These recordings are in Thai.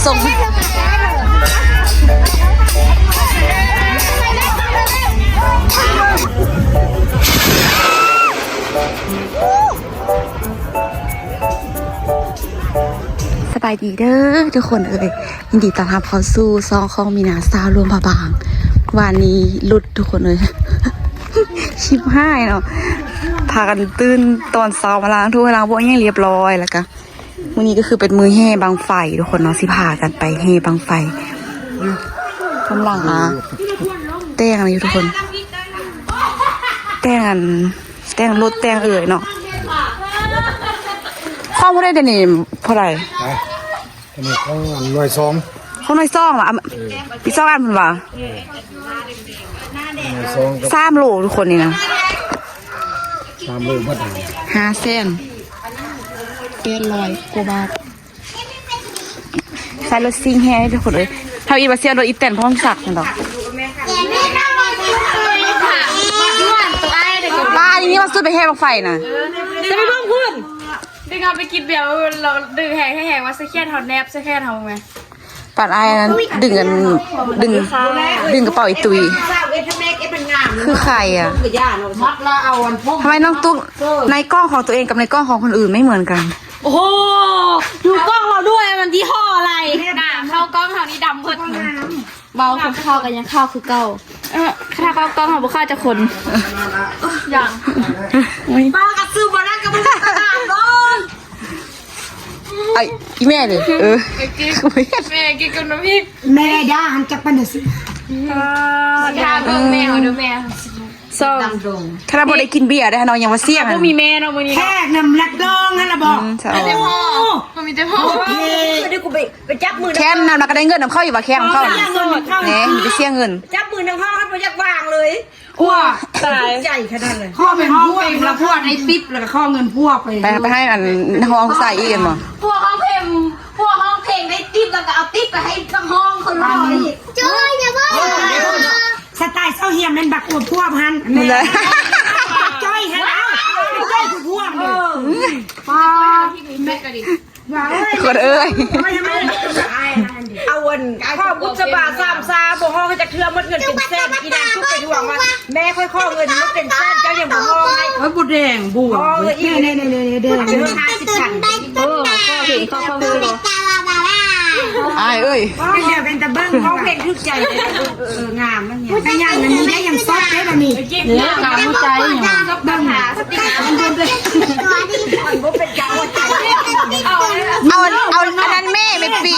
ส่งสบายดีเด้อทุกคนยินดีต้อนรับเข้าสู่ซองของมีนาซาวรวมพะบางวันนี้หลุดทุกคนเลย ชิบห้ายเนาะพากันตื่นตอนเช้ามาล้างถ้วยล้างพวกยังเรียบร้อยแล้วก็มื้อนี้ก็คือเป็นมือแห่บางไฟทุกคนเนาะสิพากันไปแห่บางไฟกำลังแต่งอะไรอยู่ทุกคนแต่งรถแต่งเนาะข้าวผู้ได้เดี๋ยวนี้เท่าไหร่อันนี้เขาหน่วยซองเขาหน่วยซองว่ะพี่ซองอันมันว่ะ3 โลทุกคนนี่นะ3 โลบ่ได้5 เส้น800 กว่าบาทใส่รถซิ่งแฮทุกคนเลยเท่าอีบาเซียรถอีแตนพร้อมสักนั่นดอกบ้านนี้มาซื้อไปแห่บังไฟนะจะไปเพิ่มขึ้นดึงเอาไปกินเบียร์เราดึงแหงว่าสแค่ทอนแนบสแค่ทำไงปัดไอ้นั้นดึงกระเป๋าอีตุยคือใครอ่ะทำไมน้องตุ๊กในกล้องของตัวเองกับในกล้องของคนอื่นไม่เหมือนกันโอ้โหดูกล้องเราด้วยมันยี่ห้ออะไรเข้ากล้องเรานี่ดำเพิ่มเบาคนเข้ากันยังเข้าคือเก่าถ้าเข้ากล้องเราบุคคลจะคนอย่างป้ากระซือบารักกับมันตาดร้อนไอ้แม่เลยแม่กินกับน้ำพริกแม่ย่าหันจับปันเดสิทาเบิ่งแมวดูแมวถ้าเราได้กินเบียร์ได้น้องยังมาเสี่ยงมีแม่เนาะมื้อนี้แค่นำลักดองนั่นละบอกแต่พ่อมันมีแต่พ่อเดี๋ยวกูไปจับมือแค่นำก็ได้เงินนำเข้าอยู่ว่าแค่นำเข้าเนี่ยมีไปเสี่ยงเงินจับมือนำเข้าให้ไปจักวางเลยอ้วตายใหญ่ขนาดเลยข้อเป็นห้องเป็นละพวกไอ้ติ๊บแล้วก็ข้อเงินพวกไปให้อันห้องใส่อีกกันบ่พวกห้องเพลงได้ติ๊บแล้วก็เอาติ๊บไปให้ทั้งห้องคนรออีกจ้อยอย่าบ้าสไตล์เศร้าเหี่ยมเป็นบักอวดพวกฮันจ้อยฮันเอาจ้อยคือพวกป้าคนเอาวันข้อบุษบา3 ซาบ่ห้องจะเคลื่อนมัดเงินเป็นแสนอีนางชุบไปทวงว่าแม่ค่อยข้อเงินมันเป็นแสนเจ้าอย่างบ่ห้องให้บุแดงบัวเนี่ยแดงก็ถึงข้อเงินไอ้เดี๋ยวเป็นตะเบิ้งห้องเพลงทึกใจงามนั่นเนี่ยแต่ยังนั้นได้ยังซอฟได้บ่นี่งามหัวใจซอฟบังหาสติมันโดนเลยบ่เป็นจังหัวใจเอาอันนั้นแม่เป็นปี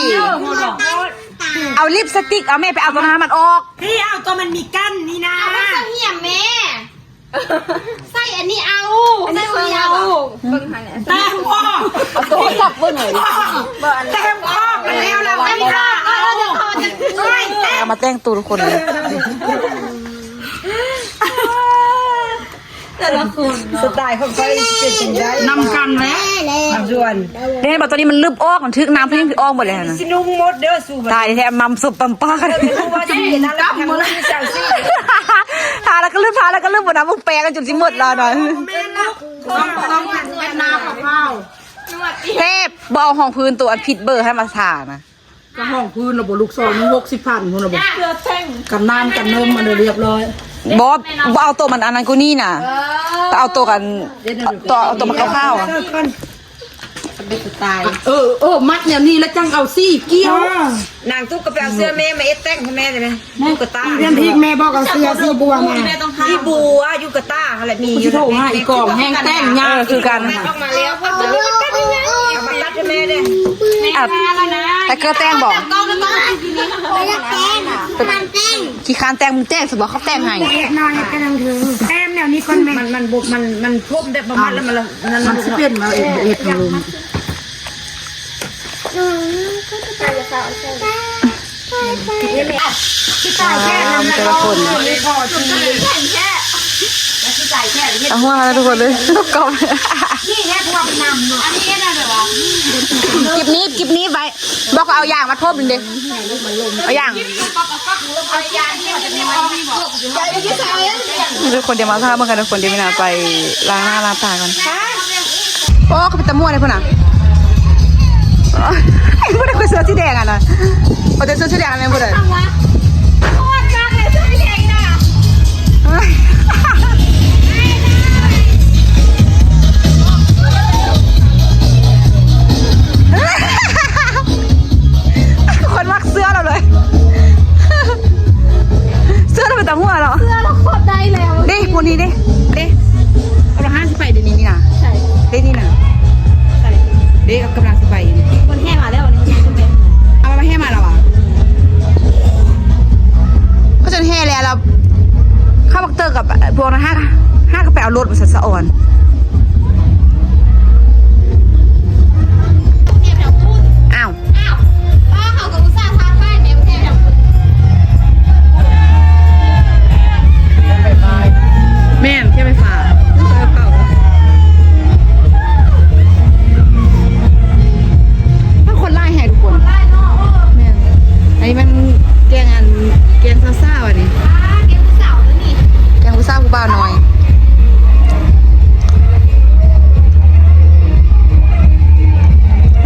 เอาลิปสติกเอาแม่ไปเอาตัวน้ำมันออกพี่เอาตัวมันมีกั้นนี่นะไม่ใส่เหี้ยแม่ใส่อันนี้เอาใส่อันนี้เอาแต้มพ่อตัวจับเบอร์หน่อยแต้มพ่อมันแล้วเราไม่ได้เอามาแต่งตัวทุกคนเลยแต่ละคนสไตล์ของใครเป็นจริงได้นำกันแล้วนำส่วนเนี่ยบอกตอนนี้มันลึบออกมันทึกน้ำเพิ่งออกหมดเลยนะสินุ่งมดเด้อสู้ตายแท้มัมสุบปั๊มป้ากันว่าจะมีนั่นแล้วทำมือจังซี่ทาแล้วก็ลึบหมดนะมึงแปลกันจนสิหมดแล้วนะต้องเป็นน้ำกับข้าวเทพบอห้องพื้นตัวอันผิดเบอร์ให้มาทานะก็ห้องพื้นระบบลูกซอง60,000คนระบบกันน้ำกันนมมันเรียบร้อยบอสเอาตัวมันอันนั้นกูนี่น่ะเอาตัวกันเอาตัวมาข้าวมัดอย่างนี้แล้วจังเอาซี่เกี้ยวนางตุ๊กกระเป๋าเสื้อแม่มาเอ็ดแต่งให้แม่เลยไหมยูกตาเรียนพีกแม่บอกเอาเสื้อซี่บัวมาซี่บัวยูกตาอะไรมีอยู่โถให้อีกองแห้งแต่งยาคือกันออกมาแล้วก็ตัวนี้มันตัดยังไงเอามาตัดให้แม่เลยแต่เกลือแต้งบอกขี้คานแต้งมึงแต้งสมบัติเขาแต้งให้นอนกำลังถึงแต้มแนวนี้คนมันพบได้ประมาณแล้วมันเปลี่ยนมาเอ็ดทางลมแต่ละคนเอาหัวแล้วทุกคนเลยกอบนี่แค่พวกนำเนาะอันนี้น่าจะว่ากิบนี้ไว้บอกเอาอย่างมาทบเลยเอาอย่างทุกคนเดี๋ยวมาท่าเมื่อกันทุกคนเดี๋ยวไม่น่าไปล้างหน้าล้างตากันโอ้เขาเป็นตะมั่วเลยพ่อน่ะไม่ได้คุยเสื้อสีแดงอ่ะ อ่ะเอาแต่เสื้อแดงอะไรหมดเลย ทำวะโคตรมากเลยเสื้อแดงน่ะ คนมักเสื้อเราเลย เสื้อเราเป็นตะหัวเหรอ เสื้อเราโคตรได้แล้ว เด้พวกนี้เด้เอาละ50ไปเดี๋ยวนี้นี่นะ ใช่ เด้นี่นะ ใช่ เด้กำลังสิไปนี่ คนแห่มาแล้ววันนี้คนแห่ เอามาให้มาแล้วอ่ะก็จนแห่แล้วเราเข้าบักเตอร์กับพวกนั้นห้าก็ไปเอารถมาสัตว์สะอ่อน แห่แถวพูด อ้าว อ้าวป้าเขากับอุตส่าห์ทาป้ายแม่แห่แถวพูด แม่แค่ไปฝากกระเป๋าถ้าคนไล่แห่ทุกคน ได้เนาะ แม่อันนี้มันแกงซ่าๆว่ะนี่ เกมผู้สาวแล้วนี่ แกงซ่ากูบ้าน้อย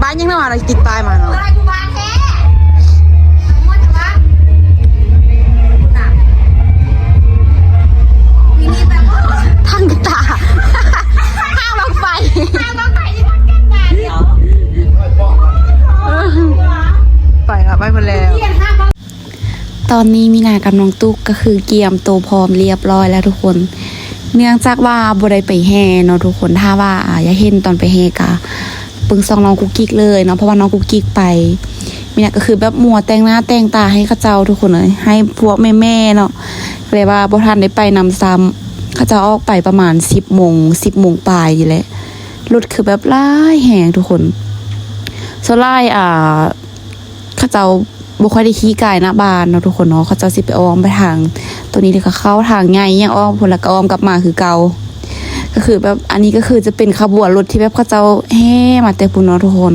บ้านยังไม่มาเราติดตายมาเนาะ อะไรกูบานแท้มั่วจังวะวินี่แบบว่า ทั้งตาห้างรถไฟ ทางเราไปที่ทางแก้มตาเดี๋ยว ไปครับไปหมดแล้ว เรียนห้าบ้าง ตอนนี้มีนากับน้องตุ๊กก็คือเกียมโตวพร้อมเรียบร้อยแล้วทุกคน เนื่องจากว่าบ่ได้ไปแห่เนาะทุกคนถ้าว่าอย่าเห็นตอนไปแห่กะปึงซองน้องกุ๊กกิ๊กเลยเนาะเพราะว่าน้องกุ๊กกิ๊กไปมีนาก็คือแบบมัวแต่งหน้าแต่งตาให้เข้าเจ้าทุกคนเลยให้พวกแม่ๆเนาะเลยว่าบ่ทันได้ไปนำซ้ำเข้าเจ้าออกไปประมาณ10 โมงปลายอยู่แหละรถคือแบบหลายแห่งทุกคนโซล่ายเข้าเจ้าบ่ค่อยได้ขี้กายหน้าบ้านเนาะทุกคนเนาะเขาเจ้าสิไปอ้อมไปทางตัวนี้เดี๋ยวก็เข้าทางใหญ่ยังอ้อมพุ่นละก็อ้อมกลับมาคือเก่าก็คือแบบอันนี้ก็คือจะเป็นขบวนรถที่แบบเขาเจ้าแห่มาแต่พุ่นเนาะทุกคน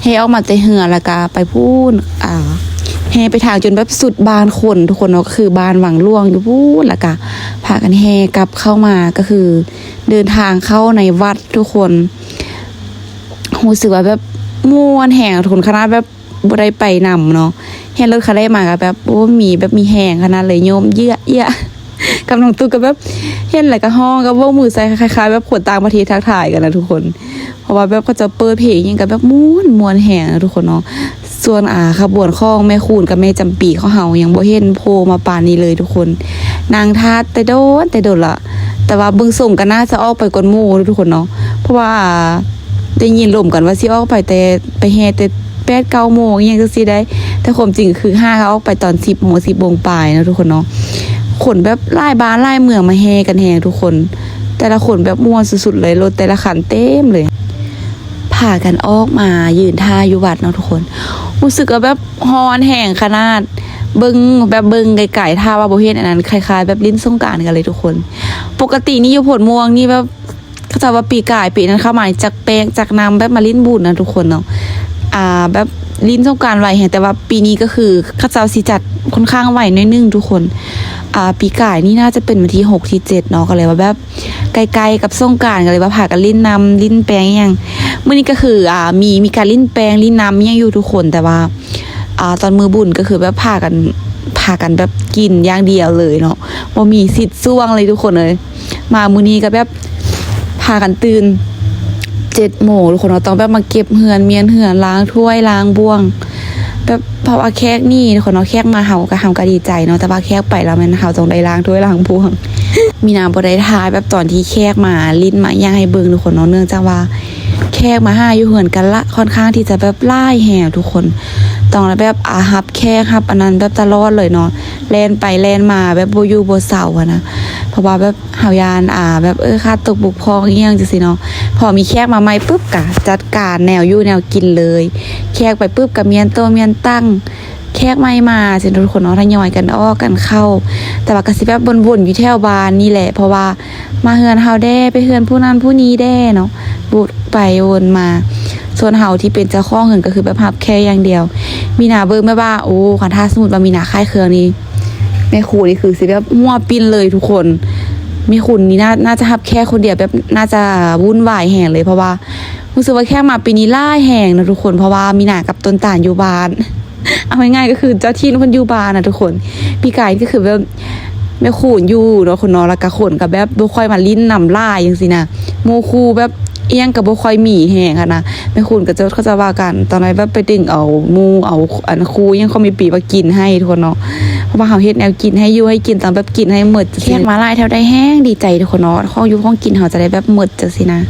แห่ออกมาแต่เหือแล้วก็ไปพูนแห่ไปทางจนแบบสุดบานคนทุกคนเนาะก็คือบานหวังล่วงอยู่พูนแล้วก็พากันแห่กลับเข้ามาก็คือเดินทางเข้าในวัดทุกคนรู้สึกว่าแบบม่วนแห่งทุกคนขนาดแบบบ่ได้ไปนำเนาะเห็นรถคันได้มาก็แบบโอ้มีแหงขนาดเลยโยมเยอะกับน้องตุ๊กก็แบบเห็นอะไรก็ห้องก็ว่ามือใส่คล้ายๆแบบขวดต่างประเทศทักทายกันนะทุกคนเพราะว่าแบบก็จะเปิดเพลงยังกับแบบม่วนแหงนะทุกคนเนาะส่วนขบวนข้องแม่คูนกับแม่จำปีเขาเฮายังบ่เห็นโผล่มาป่านนี้เลยทุกคนนางทาแต่โดนละแต่ว่าเบิ่งส่งก็น่าจะออกไปก่อนหมู่ทุกคนเนาะเพราะว่าได้ยินลมกันว่าสิออกไปแต่ไปแห่แต่8-9 โมงยังจะสิได้แต่ความจริงคือ5เขาออกไปตอน10 โมง10 โมงปลายนะทุกคนเนาะขนแบบไล่บ้านไล่เมืองมาแห่กันแห่ทุกคน แต่ละคนแบบม่วนสุดๆเลยรถแต่ละคันเต็มเลยพากันออกมายืนท่าอยู่วัดเนาะทุกคนรู้สึกว่าแบบฮอนแห่งขนาดเบิ่งไกลๆท่าว่าบ่เฮ็ดอันนั้นคล้ายๆแบบลิ้นสงกรานต์กันเลยทุกคน ปกตินี่อยู่ผลม่วงนี่แบบเขาจะว่าปีกายปีนั้นเข้ามาจากแป้งจากน้ำแบบมาลิ้นบุญนะทุกคนเนาะแบบลิ้นสงกรานต์ไหวแห่งแต่ว่าปีนี้ก็คือข้าเจ้าสิจัดค่อนข้างไหวน้อยนึงทุกคนปีกายนี่น่าจะเป็นวันที่6ที่7เนาะก็เลยว่าแบบไกลๆกับสงกรานต์ก็เลยว่าพากันลิ้นน้ำลิ้นแป้งอย่างมื้อนี้ก็คือมีการลิ้นแป้งลิ้นน้ำยังอยู่ทุกคนแต่ว่าตอนมือบุญก็คือแบบพากันแบบกินอย่างเดียวเลยเนาะบ่มีสิทธิ์ซ่วงเลยทุกคนเลยมามื้อนี้ก็แบบพากันตื่น7 โมงทุกคนเราต้องแบบมาเก็บเหือนเมียนเหือนล้างถ้วยล้างบ้วงแบบเพราะว่าแขกนี่ทุกคนเนาะแขกมาเฮาก็ดีใจเนาะแต่ว่าแขกไปแล้วมันเฮาต้องได้ล้างถ้วยล้างบ้วง มีน้ำบ่ได้ทายแบบตอนที่แขกมาลิ้นมาย่างให้เบิ่งทุกคนเนาะเนื่องจากว่าแขกมาหาอยู่เหือนกันละค่อนข้างที่จะแบบไล่แห่ทุกคนต้องแบบฮับแขกฮับอันนั้นแบบตลอดเลยเนาะแล่นไปแล่นมาแบบบ่อยู่บ่เศร้าอะนะเพราะว่าแบบเฮายานแบบค่าตกบกพร่องอีหยังจังซี่เนาะพอมีแขกมาใหม่ปุ๊บก็จัดการแนวอยู่แนวกินเลยแขกไปปุ๊บก็เมียนโตเมียนตั้งแขกใหม่มาสิทุกคนเนาะทยอยกันออกกันเข้าแต่ว่าก็สิแบบวนๆอยู่แถวบ้านนี่แหละเพราะว่ามาเฮือนเฮาแด้ไปเฮือนผู้นั้นผู้นี้แด้เนาะบุดไปวนมาส่วนเฮาที่เป็นเจ้าของเฮือนก็คือแบบฮับแค่อย่างเดียวมีหน้าเบิ่งแม่ว่าโอ้คันถ้าสมมุติว่ามีหน้าค่ายเครื่องนี้แม่ครูนี่คือสิแบบมั่วปิ้นเลยทุกคนมีคุณนี่น่าจะฮับแค่คนเดียวแบบน่าจะวุ่นวายแห่งเลยเพราะว่ารู้สึกว่าแค่มาปีนี้ล่าแห่งนะทุกคนเพราะว่ามีหน้ากับต้นตาลอยู่บ้าน เอาง่ายๆก็คือเจ้าที่คนอยู่บ้านนะทุกคนพี่กายก็คือแบบแม่ขูนอยู่เนาะคนนอนแล้วก็ขนกับแบบบ่ค่อยมาลิ้นนำล่าอย่างสินะโมคูแบบเอียงกับบ่ค่อยมีแห้งค่ะนะแม่ขูนกับเจ้าเขาจะว่ากันตอนนั้นแบบไปดึงเอามูเอาอันคูยังเขามีปีมากินให้ทุกคนเนาะเพราะว่าเขาเฮ็ดแนวกินให้อยู่ให้กินตามแบบกินให้หมดเฮ็ดมาลายแถวได้แห้งดีใจทุกคนเนาะของอยู่ของกินเขาจะได้แบบหมดจังสินะ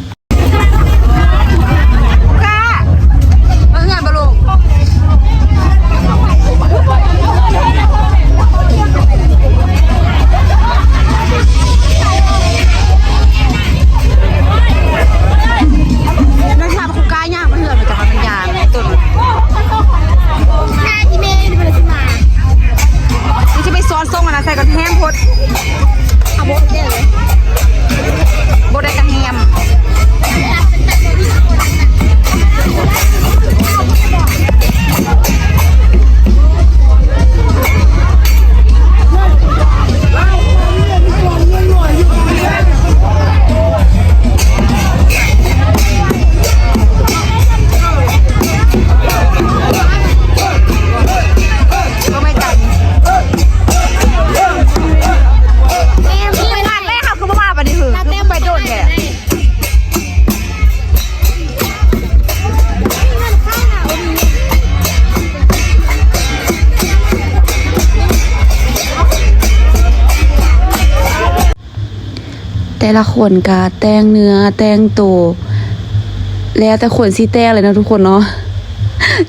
แต่ละคนก็แต่งเนื้อแต่งตัวแล้วแต่คนสิแต่งเลยนะทุกคนเนาะ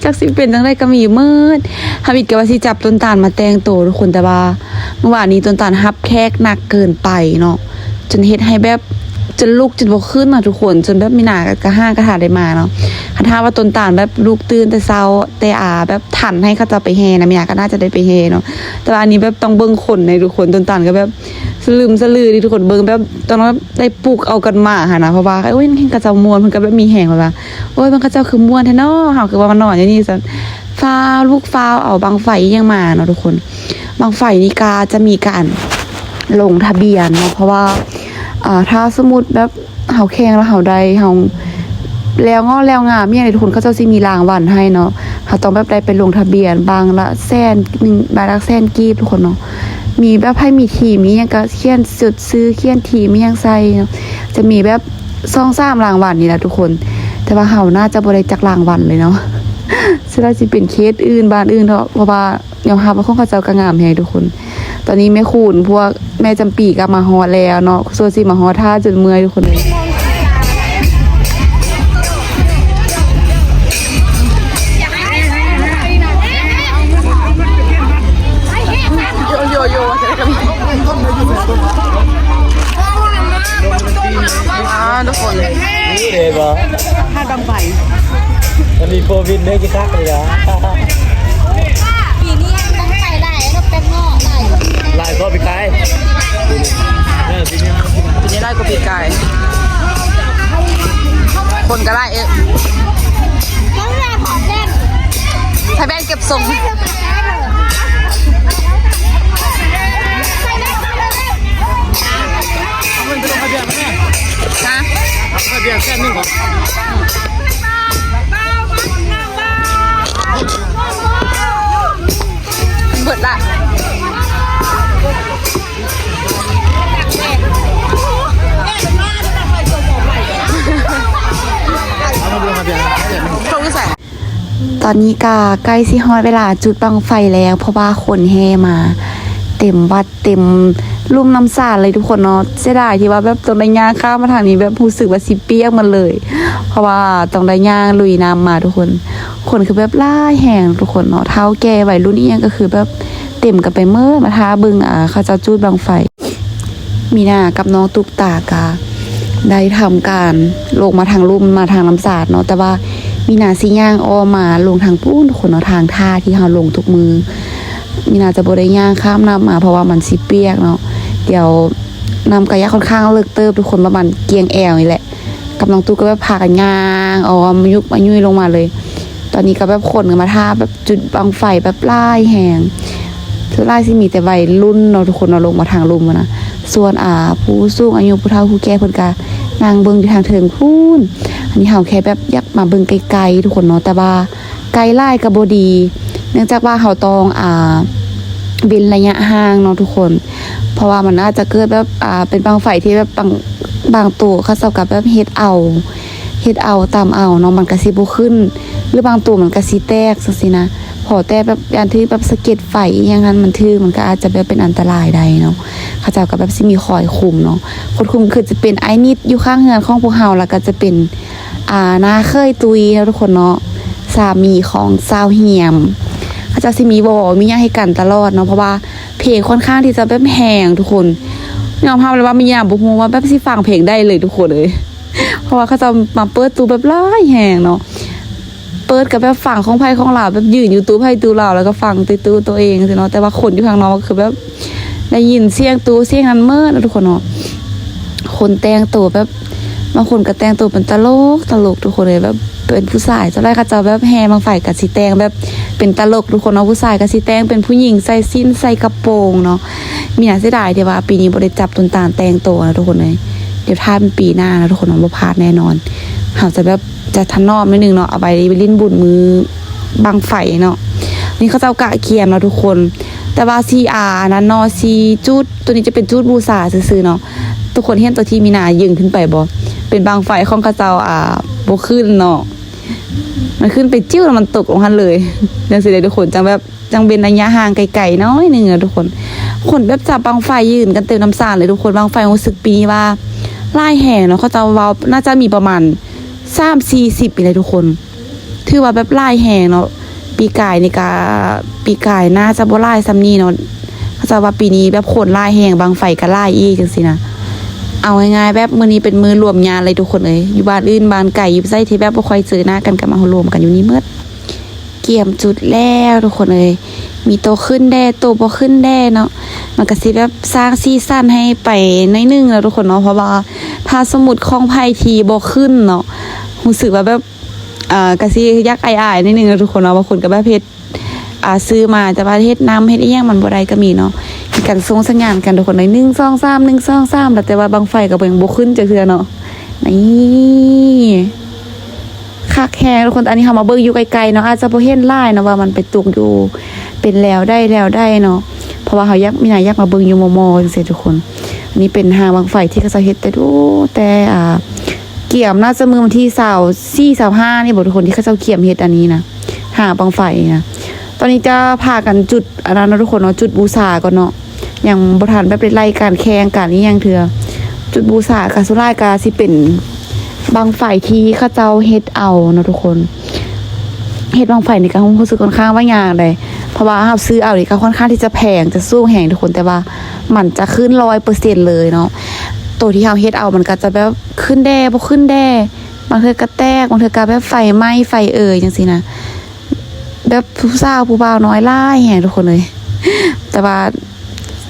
จักสิเป็นจังไดก็มีมืดฮาวิดก็ว่าสิจับต้นตาลมาแต่งตัวทุกคนแต่ว่าเมื่อวานนี้ต้นตาลฮับแขกหนักเกินไปเนาะจนเฮ็ดให้แบบจนลุกจนบ่ขึ้นมาทุกคนจนแบบมีหน้ากระห้างกระถาได้มาเนาะถ้าว่าต้นตาลแบบลุกตื่นแต่เช้าแต่แบบทันให้เขาจะไปแห่นะมีหน้าก็น่าจะได้ไปแห่เนาะแต่ว่าอันนี้แบบต้องเบิ่งคนในทุกคนต้นตาลก็แบบสลืมสลือดิทุกคนเบิ่งแบบตอนนั้นได้ปลูกเอากันมาหานะเพราะว่าโอ้ยเห็นกระเจ้ามวนเพิ่นก็แบบมีแหงว่าโอ้ยมันกระเจ้าคือม่วนแท้เนาะเฮาคือว่ามันนอนอยู่นี่ซั่นฟ้าลูกฟ้าเอาบังไฟยังมาเนาะทุกคนบังไฟนี่กาจะมีการลงทะเบียนเนาะเพราะว่าถ้าสมมุติแบบเฮาแข่งแล้วเฮาได้เฮาแล้วงอแล้วงามอย่างทุกคนเขาเจ้าสิมีรางวัลให้เนาะเฮาต้องแบบได้ไปลงทะเบียนบางละแสน1 บาทละแสนกีบทุกคนเนาะมีแบบให้มีทีมียังก็เขียนสุดซื้อเขียนทีมียังใส่เนาะจะมีแบบ2-3รางวัลนี่แหละทุกคนแต่ว่าเฮาน่าจะบ่ได้จักรางวัลเลยเนาะสิได้สิเป็นเคสอื่นบ้านอื่นเนาะเพราะว่ายอมรับว่าของเขาเจ้าก็งามแฮงทุกคนตอนนี้แม่คูณพวกแม่จำปีก็มาฮอดแล้วเนาะโซสิมาฮอดท่าจนเมื่อยทุกคนเลยทุกคนเลย นี่เลยบ่ ถ้าดังไฟ มันมีโควิดได้กี่ทักเลยเหรอ ปีนี้ต้องไปหลายแล้วเป็นงอหลาย ลายก็ไปไกลทีนี้ไล่กูปีกไก่คนก็ไล่ต้องลาขอเล่น ใช้แบนเก็บทรงนะ เอาเดียวแค่นึงเหรอ เบิดละตอนนี้กาใกล้สิฮอดเวลาจุดบังไฟแล้วเพราะว่าคนแห่มาเต็มวัดเต็มลุ่มน้ำสาดเลยทุกคนเนาะเสียดายที่ว่าแบบต้องได้ย่างข้ามมาทางนี้แบบรู้สึกว่าสิเปียกมันเลยเพราะว่าต้องได้ย่างลุยน้ำมาทุกคนคือแบบล่าแห่งทุกคนเนาะเท้าแก่วัยรุ่นนี้ยังก็คือแบบเต็มกันไปเมื่อมาท้าบึงเขาจะจุดบังไฟมีหน้ากับน้องตุกตากาได้ทำการลงมาทางลุ่มมาทางน้ำสาดเนาะแต่ว่ามีหน้าสิย่างอ้อมาลงทางปุ้นทุกคนเนาะทางท่าที่เราลงทุกมือมีนาจะบ่ได้ย่างข้ามน้ำมาเพราะว่ามันสิเปียกเนาะเดี๋ยวนำกระยะค่อนข้างเลิกเติบทุกคนประมาณเกียงแอวนี่แหละกำลังตู้ก็แบบพากันย่างมายุบมายุ่ยลงมาเลยตอนนี้ก็แบบคนกันมาท่าแบบจุดบังไฟแบบไล่แหงไล่สิมีแต่วัยรุ่นเนาะทุกคนเราลงมาทางลุ่มนะส่วนผู้สูงอายุผู้เฒ่าผู้แก่เพิ่นก็นางเบิ่งอยู่ทางเทิงพูนอันนี้เฮาแค่แบบอยากมาเบิ่งไกลๆทุกคนเนาะแต่ว่าไกลไล่ก็บ่ดี เนื่องจากว่าเขาต้องเว้นระยะห่างเนาะทุกคน เพราะว่ามันอาจจะเกิดแบบเป็นบางไฟที่แบบบางตัวเขาเท่ากับแบบเฮ็ดเอาตามเอาเนาะมันก็สิบ่ขึ้น หรือบางตัวมันก็สิแตกจังซี่นะพอแต่แบบอันที่แบบสะเก็ดไฟอย่างนั้นมันทื่อมันก็อาจจะแบบเป็นอันตรายได้เนาะเขาเจ้าก็แบบสิมีคอยคุมเนาะคนคุมคือจะเป็นไอ้นิดอยู่ข้างเฮือนของพวกเฮาแล้วก็จะเป็นนาเคยตุยนะทุกคนเนาะสามีของสาวเหี่ยมเขาจะสิมีบ่มีหยังให้กันตลอดเนาะเพราะว่าเพลงค่อนข้างที่จะแบบแหงทุกคนยอมรับเลยว่ามีอย่างบ่ฮู้ว่าแบบสิฟังเพลงได้เลยทุกคนเลยเพราะว่าเขาจะมาเปิดตู้แบบร้ายแหงเนาะเปิดกับแบบฝั่งของไพ่ของเราแบบยืนอยู่ตู้ไพ่ตู้เราแล้วก็ฟังตู้ตัวเองสิเนาะแต่ว่าคนอยู่ข้างนอกคือแบบได้ยินเสียงตู้เสียงนั้นเมื่อนะทุกคนเนาะคนแต่งตัวแบบบางคนก็แต่งตัวเป็นตลกทุกคนเลยแบบเป็นผู้ชายจะได้ก็จะแบบแห่บางฝ่ายกับสีแตงแบบเป็นตลกทุกคนเนาะผู้ชายกับสีแตงเป็นผู้หญิงใส่สิ้นใส่กระโปรงเนาะมีน่าเสียดายที่ว่าปีนี้บ่ได้จับตุนตาลแต่งตัวนะทุกคนเลยเดี๋ยวถ้าเป็นปีหน้านะทุกคนน้องบ่พลาดแน่นอนเขาจะแบบจะทันนอมนิดนึงเนาะเอาไปลิ้นบุญมือบางไฟเนาะนี่เขาเจ้ากะเคียมเนาะทุกคนแต่ว่านั้นเนาะจุดตัวนี้จะเป็นจุดบูชาซื่อๆเนาะทุกคนเห็นตัวที่มีนายึงขึ้นไปบ่เป็นบางไฟของเขาเจ้าบ่ขึ้นเนาะมันขึ้นไปจิ้วแล้วมันตกลงหันเลยจังซี่เลยทุกคนจังแบบจังเป็นระยะห่างไกลๆน้อยนึงอะทุกคนแบบจับบางไฟยืนกันเต็มน้ำสาเลยทุกคนบางไฟรู้สึกปีนี้ว่าลายแห่เนาะเขาจะเว้าน่าจะมีประมาณ30-40ปีเลยทุกคนถือว่าแบบลายแห่เนาะปีกายน่าจะบ่ลายซ้ำนี้เนาะเขาจะว่าปีนี้แบบคนลายแห่บางไฟก็ลายอีกจังซี่นะเอาง่ายๆแบบมื้อนี้เป็นมื้อรวมญาติเลยทุกคนเลยอยู่บ้านอื่นบ้านไก่อยู่ไสที่แบบบ่ค่อยเจอหน้ากันก็มารวมกันอยู่นี่หมดเกี่ยมจุดแล้วทุกคนเลยมีโตขึ้นแด่โตบ่ขึ้นแด่เนาะมันก็สิแบบสร้างซีซั่นให้ไปหน่อยนึงแล้วทุกคนเนาะเพราะว่าถ้าสมมุติของไผทีบ่ขึ้นเนาะรู้สึกว่าแบบก็สิยักอายๆนิดนึงนะทุกคนเนาะบางคนก็แบบเฮ็ดซื้อมาแต่ว่าเฮ็ดน้ำเฮ็ดอีหยังมันบ่ได้ก็มีเนาะมีการส่งสัญญาณกันทุกคนเลย1 2 3 1 2 3แต่ว่าบางไฟก็บ่ยังบ่ขึ้นจักเทื่อเนาะนี่คักแฮทุกคนอันนี้เฮามาเบิ่งอยู่ไกลๆเนาะอาจจะบ่เห็นลายเนาะว่ามันไปตกอยู่เป็นแล้วได้เนาะเพราะว่าเฮาอยากมาเบิ่งอยู่มอจังซี่ทุกคนอันนี้เป็นหางบางไฟที่เขาจะเฮ็ดแต่เกี่ยมน่าจะมือวันที่24-25นี่บ่ทุกคนที่เขาเจ้าเกี่ยมเฮ็ดอันนี้นะหาบางไฟนะตอนนี้จะพากันจุดอันนั้นนะทุกคนเนาะจุดบูชาก่อนเนาะยังบ่ทันแบบเป็นไล่การแข่งกันนี่ยังเถื่อจุดบูชากับสุรายกาสิเป็นบางไฟที่เขาเจ้าเฮ็ดเอาเนาะทุกคนเฮ็ดบางไฟนี่ก็รู้สึกค่อนข้างว่ายากเลยเพราะว่าเฮาซื้อเอานี่ก็ค่อนข้างที่จะแพงจะสู้แหงทุกคนแต่ว่ามันจะขึ้น 100% เลยเนาะตัวที่เฮาเฮ็ดเอามันก็จะแบบขึ้นแด่บ่ขึ้นแด่บางเทื่อก็แตกบางเทื่อก็แบบไฟไหม้ไฟจังซี่นะแบบผู้สาวผู้บ่าวน้อยหลายแหงทุกคนเลยแต่ว่า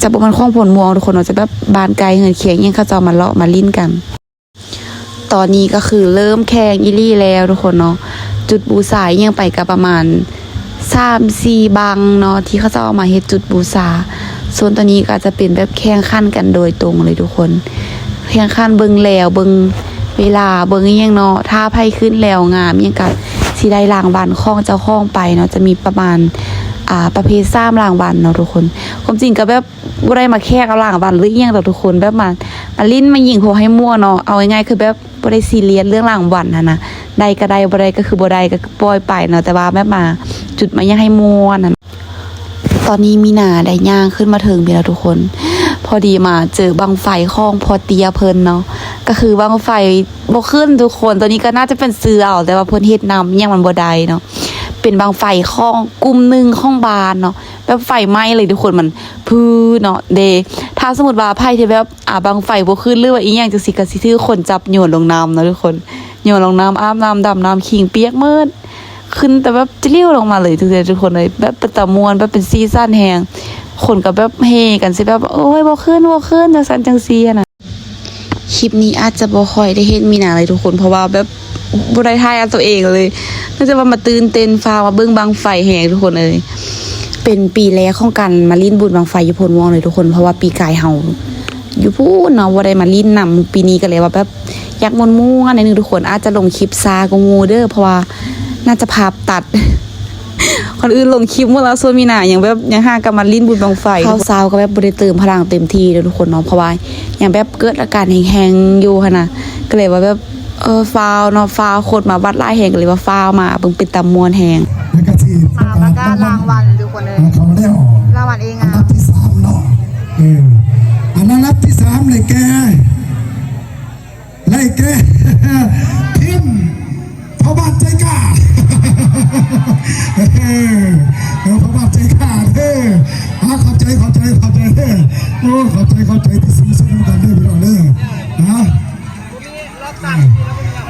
จะบ่มันคล้องผลม่วงทุกคนเนาะจะแบบบานไกลเหินเคียงยังเขาจะมาเลาะมาลิ้นกันตอนนี้ก็คือเริ่มแข่งอีลี่แล้วทุกคนเนาะจุดบูชายังไปกับประมาณ3-4 บังเนาะที่เขาจะเอามาเฮ็ดจุดบูชาส่วนตอนนี้ก็จะเป็นแบบแข่งขันกันโดยตรงเลยทุกคนแข่งขันเบิ่งแล้วเบิ่งเวลาเบิ่งอีหยังเนาะถ้าไผขึ้นแล้วงามอีหยังก็สิได้รางวัลของเจ้าของไปเนาะจะมีประมาณประเภท3รางวัลเนาะทุกคนความจริงก็แบบบ่ได้มาแข่งเอารางวัลหรืออีหยังดอกทุกคนแบบมาลิ้นมายิงโหให้มั่วเนาะเอาง่ายๆคือแบบบ่ได้ซีเรียสเรื่องรางวัลนะได้ก็ได้บ่ได้ก็คือบ่ได้ก็ปล่อยไปเนาะแต่ว่าแบบมาจุดมายังให้มั่วนั่นตอนนี้มีนาได้ย่างขึ้นมาถึงพี่แล้วทุกคนพอดีมาเจอบังไฟของพอเตียเพิ่นเนาะก็คือบังไฟบ่ขึ้นทุกคนตอนนี้ก็น่าจะเป็นซื้อเอาแต่ว่าเพิ่นเฮ็ดนำยังมันบ่ได้เนาะเป็นบังไฟของกลุ่มนึงของบานเนาะแบบไฟไหม้เลยทุกคนมันพื้นเนาะเดถ้าสมมุติว่าไผที่แบบบังไฟบ่ขึ้นหรือว่าอีหยังจังซี่ก็สิถือคนจับโยนลงน้ำเนาะทุกคนโยนลงน้ำอาบน้ำดำน้ำขิงเปียกมืดขึ้นแต่แบบจะเลี้ยวลงมาเลยทุกคนเลยแบบประตะมวนแบบเป็นซีซั่นแฮงคนก็แบบเฮกันสิแบบโอ้ยบ่ขึ้นจังซั่นจังซี่น่ะคลิปนี้อาจจะบ่ค่อยได้เห็นมีหน้าเลยทุกคนเพราะว่าแบบบ่ได้ถ่ายเอาตัวเองเลยน่าจะว่ามาตื่นเต้นฟ้ามาเบิ่งบังไฟแฮงทุกคนเอ้ยเป็นปีแรกของกันมาลิ้นบุญบังไฟอยู่พลม่วงเลยทุกคนเพราะว่าปีกายเฮาอยู่พูนเนาะบ่ได้มาลิ้นนำปีนี้ก็เลยว่าแบบอยากม่วนๆนิดนึงทุกคนอาจจะลงคลิปซาก็งูเด้อเพราะว่าน่าจะภาพตัด คนอื่นลงคลิปเมื่อเราส่วนมีหนาอย่างแบบยังห้ากับมันลิ้นบุญบังไฟข้าวซาวก็แบบบริเติมพลังเต็มที่เลยทุกคนเนาะเพราะว่าอย่างแบบเกิดอาการแห้งๆอยู่ค่ะนะก็เลยว่าแบบฟาวเนาะฟาวโคตรมาวัดไล่แหงก็เลยว่าฟาวมาเบิ่งเป็นตามวนแหง แล้วก็ที่ มาประกาศรางวัลทุกคนเลย เขาได้ออก รางวัลเอง อัน อ่ะ ดับที่3เนาะอันดับที่3เลยแกไล่แกทิมพระบาทใจกล้าพระบาทใจกล้าขอบใจโอ้ขอบใจที่ซื้อสนุกกันด้วยพี่น้องเลยนะ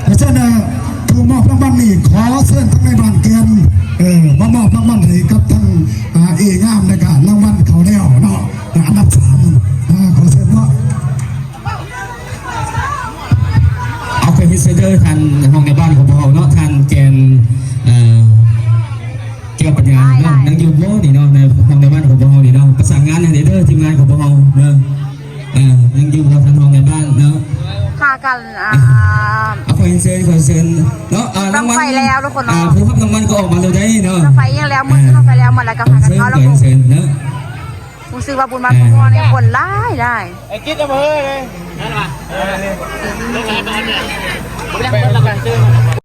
เพราะฉะนั้นผู้มอบรางวัลนี่ขอเชิญทั้งในบ้านเกมมามอบรางวัลให้กับทั้งงามในการรางวัลเขาแล้วเนาะอันดับ3ขอเชิญเนาะ เอาไปพิเศษเลยทันห้องในบ้านของเราเนาะทันแกนเกี่ยวกับงานเนาะนั่งอยู่โม่นี่เนาะในห้องในบ้านของเรานี่เนาะประสานงานในเด้อทีมงานของเราเนาะนั่งอยู่เราทำห้องในบ้านเนาะ พากันเอาไปเซ็นเนาะรางวัล ไฟแล้วทุกคนเนาะ ผู้รับรางวัลก็ออกมาเลยได้เนาะ ไฟยังแล้วมือไฟแล้วหมดแล้วก็พากันเข้าแล้วผม เซ็นเนาะ รู้สึกว่าบุญมาพ่อเนี่ยคนร้ายได้ ไอ้กิ๊ดจะมาเฮ้ยเลยนั่นว่ะ